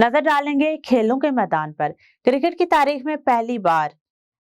नजर डालेंगे खेलों के मैदान पर। क्रिकेट की तारीख में पहली बार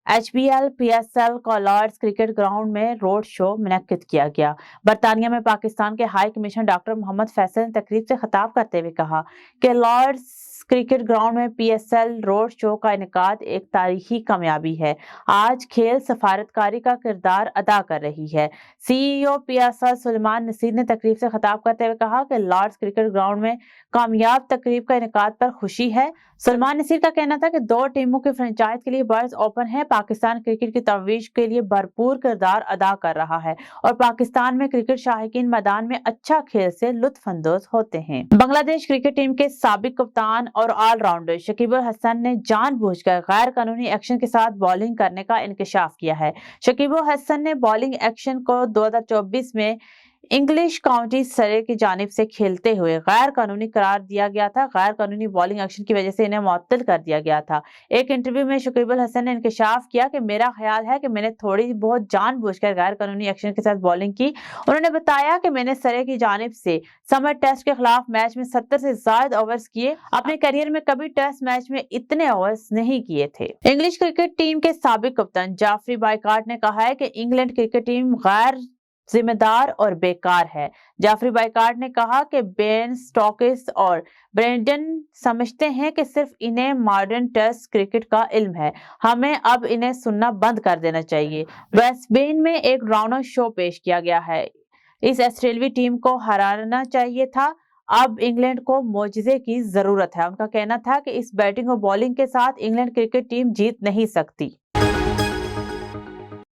HBL PSL को लॉर्ड्स क्रिकेट ग्राउंड में रोड शो मुनक्किद किया गया। बरतानिया में पाकिस्तान के high commissioner doctor Mohammad Faisal ने तकरीब से खिताब करते हुए कहा कि लॉर्ड्स क्रिकेट ग्राउंड में PSL रोड शो का इनेकाद एक तारीखी कामयाबी है। आज खेल सफारतकारी का किरदार अदा कर रही है। CEO PSL सुलेमान नसीर ने तकरीब से खिताब करते हुए कहा कि लॉर्ड्स क्रिकेट ग्राउंड में कामयाब तकरीब का इनेकाद पर खुशी है। सुलेमान नसीर का कहना था कि 2 टीमों की फ्रेंचाइज के लिए बर्ड्स ओपन है। पाकिस्तान क्रिकेट की तरोवीज के लिए भरपूर किरदार अदा कर रहा है और पाकिस्तान में क्रिकेट शाहीकीन मैदान में अच्छा खेल से लुत्फानंदोज होते हैं। बांग्लादेश क्रिकेट टीम के साबिक कप्तान और ऑलराउंडर शकीब अल हसन ने जानबूझकर गैर कानूनी एक्शन के साथ बॉलिंग करने का इंकशाफ किया है। शकीब अल हसन ने बॉलिंग एक्शन को 2024 में इंग्लिश काउंटी सरे की जानिब से खेलते हुए गैर कानूनी करार दिया गया था। गैर कानूनी बॉलिंग एक्शन की वजह से इन्हें मुअत्तल कर दिया गया था। एक इंटरव्यू में शकीब अल हसन ने इंकशाफ किया कि मेरा ख्याल है कि मैंने थोड़ी बहुत जानबूझकर गैर कानूनी एक्शन के साथ बॉलिंग की। उन्होंने बताया कि मैंने सरे की जानिब से समर टेस्ट के खिलाफ मैच में 70 से ज्यादा ओवर्स किए। अपने करियर में कभी टेस्ट मैच में इतने ओवर्स नहीं किए थे। इंग्लिश क्रिकेट टीम के साबिक कप्तान जाफरी बाइकार्ड ने कहा है कि इंग्लैंड क्रिकेट टीम गैर जिम्मेदार और बेकार है। जाफरी बाइकार्ड ने कहा कि बेन स्टोक्स और ब्रेंडन समझते हैं कि सिर्फ इन्हें मॉडर्न टेस्ट क्रिकेट का इल्म है। हमें अब इन्हें सुनना बंद कर देना चाहिए। ब्रिस्बेन में एक ड्रामा शो पेश किया गया है। इस ऑस्ट्रेलियाई टीम को हराना चाहिए था। अब इंग्लैंड को मोजज़े की जरूरत है। उनका कहना था कि इस बैटिंग और बॉलिंग के साथ इंग्लैंड क्रिकेट टीम जीत नहीं सकती।